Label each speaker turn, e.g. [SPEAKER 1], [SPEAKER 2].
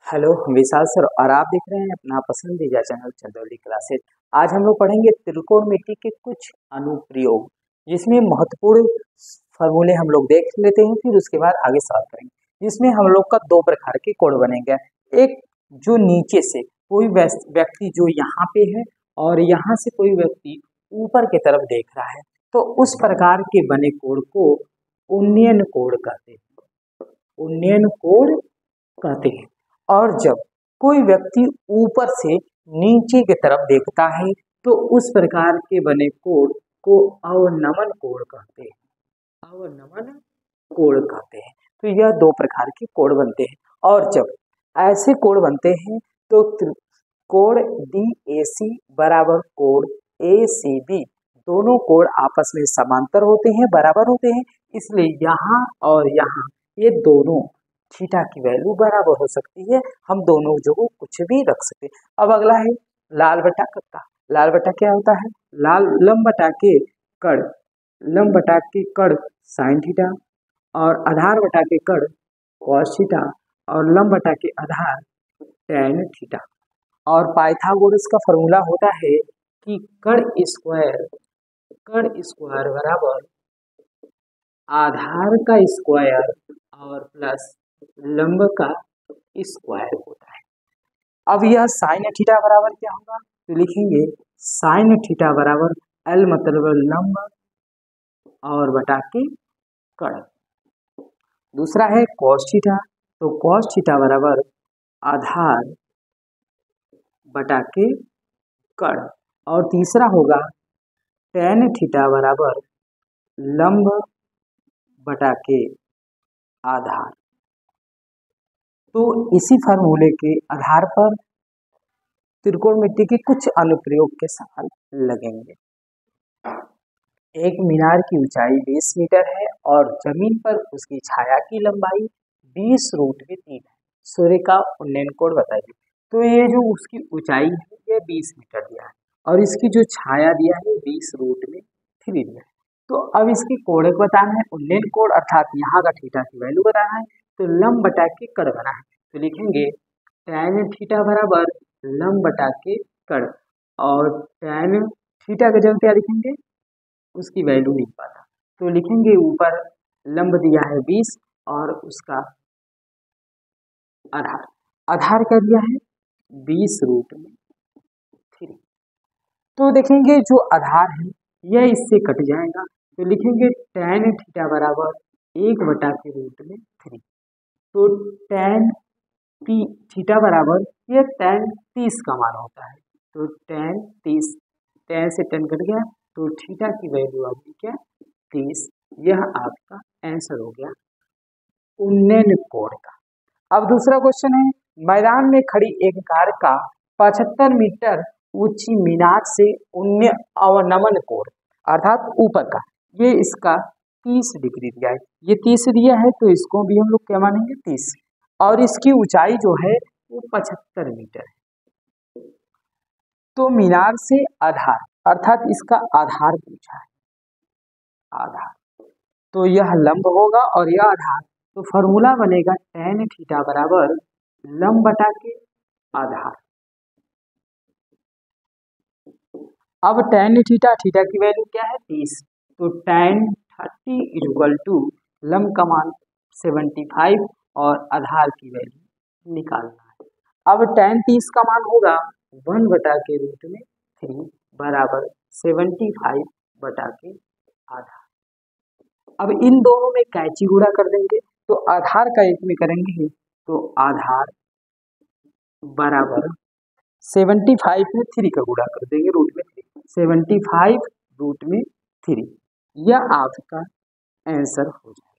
[SPEAKER 1] Hello, विशाल sir और आप देख रहे हैं अपना पसंदीदा चैनल चंदौली क्लासेस। आज हम लोग पढ़ेंगे त्रिकोणमिति के कुछ अनुप्रयोग, जिसमें महत्वपूर्ण फॉर्मूले हम लोग देख लेते हैं, फिर उसके बाद आगे सॉल्व करेंगे। जिसमें हम लोग का दो प्रकार के कोण बनेंगे। एक जो नीचे से कोई व्यक्ति जो यहाँ पे है और यहाँ से कोई व्यक्ति ऊपर की तरफ देख रहा है, तो उस प्रकार के बने कोण को उन्नयन कोण कहते हैं। उन्नयन कोण कहते हैं। और जब कोई व्यक्ति ऊपर से नीचे की तरफ देखता है तो उस प्रकार के बने कोण को अवनमन कोण कहते हैं। अवनमन कोण कहते हैं। तो यह दो प्रकार के कोण बनते हैं। और जब ऐसे कोण बनते हैं तो कोण DAC बराबर कोण ACB, दोनों कोण आपस में समांतर होते हैं, बराबर होते हैं। इसलिए यहाँ और यहाँ ये दोनों थीटा की वैल्यू बराबर हो सकती है। हम दोनों जो कुछ भी रख सकते हैं। अब अगला है लाल बटा कक्का। लाल बटा क्या होता है? लंब बटा के कड़, लंब बटा के कड़ साइन थीटा और आधार बटा के कड़ कॉस थीटा और लंब बटा के आधार टैन थीटा। और पाइथागोरस का फॉर्मूला होता है कि कड़ स्क्वायर बराबर आधार का स्क्वायर और प्लस लंब का स्क्वायर होता है। अब यह साइन थीटा बराबर क्या होगा? तो लिखेंगे साइन थीटा बराबर L मतलब लंब और बटा के कड़। दूसरा है कॉस थीटा, तो कॉस थीटा बराबर आधार बटा के कड़। और तीसरा होगा टैन थीटा बराबर लंब बटा के आधार। तो इसी फार्मूले के आधार पर त्रिकोणमिति के कुछ अनुप्रयोग के सवाल लगेंगे। एक मीनार की ऊंचाई 20 मीटर है और जमीन पर उसकी छाया की लंबाई 20√3 है। सूर्य का उन्नयन कोण बताइए। तो ये जो उसकी ऊंचाई है ये 20 मीटर दिया है और इसकी जो छाया दिया है 20√3 दिया है। तो अब इसकी कोण बताना है, उन्नयन कोण अर्थात यहाँ का थीटा की वैल्यू बताना है। तो लंब बटा के कड़ बना है, तो लिखेंगे टैन थीटा बराबर लंब बटा के कड़। और टैन थीटा का जगह क्या लिखेंगे? उसकी वैल्यू नहीं पता, तो लिखेंगे ऊपर लंब दिया है 20 और उसका आधार क्या दिया है 20√3। तो देखेंगे जो आधार है यह इससे कट जाएगा, तो लिखेंगे टैन थीटा बराबर 1/√3। तो टैन थीटा बराबर यह टैन 30 का मान होता है। तो टैन 30, टैन से टैन कट गया तो थीटा की वैल्यू आ गई क्या 30। यह आपका आंसर हो गया उन्नयन कोण का। अब दूसरा क्वेश्चन है, मैदान में खड़ी एक कार का 75 मीटर ऊंची मीनार से अवनमन कोण अर्थात ऊपर का, ये इसका 30 डिग्री दिया है। ये 30 दिया है तो इसको भी हम लोग क्या मानेंगे 30। और इसकी ऊंचाई जो है वो 75 मीटर है। तो मीनार से आधार अर्थात इसका आधार पूछा है, आधार, तो यह लंब होगा और यह आधार। तो फॉर्मूला बनेगा टैन थीटा बराबर लंब बटा के आधार। अब टैन थीटा की वैल्यू क्या है 30, तो टैन 30 इक्वल टू लंब का मान 75 और आधार की वैल्यू निकालना है। अब टैन 30 का मान होगा 1/√3 बराबर 75 बटा के आधार। अब इन दोनों में कैंची गुणा कर देंगे, तो आधार का एक में करेंगे तो आधार बराबर 75 में 3 का गुणा कर देंगे √3, 75 √3। यह आपका आंसर हो जाएगा।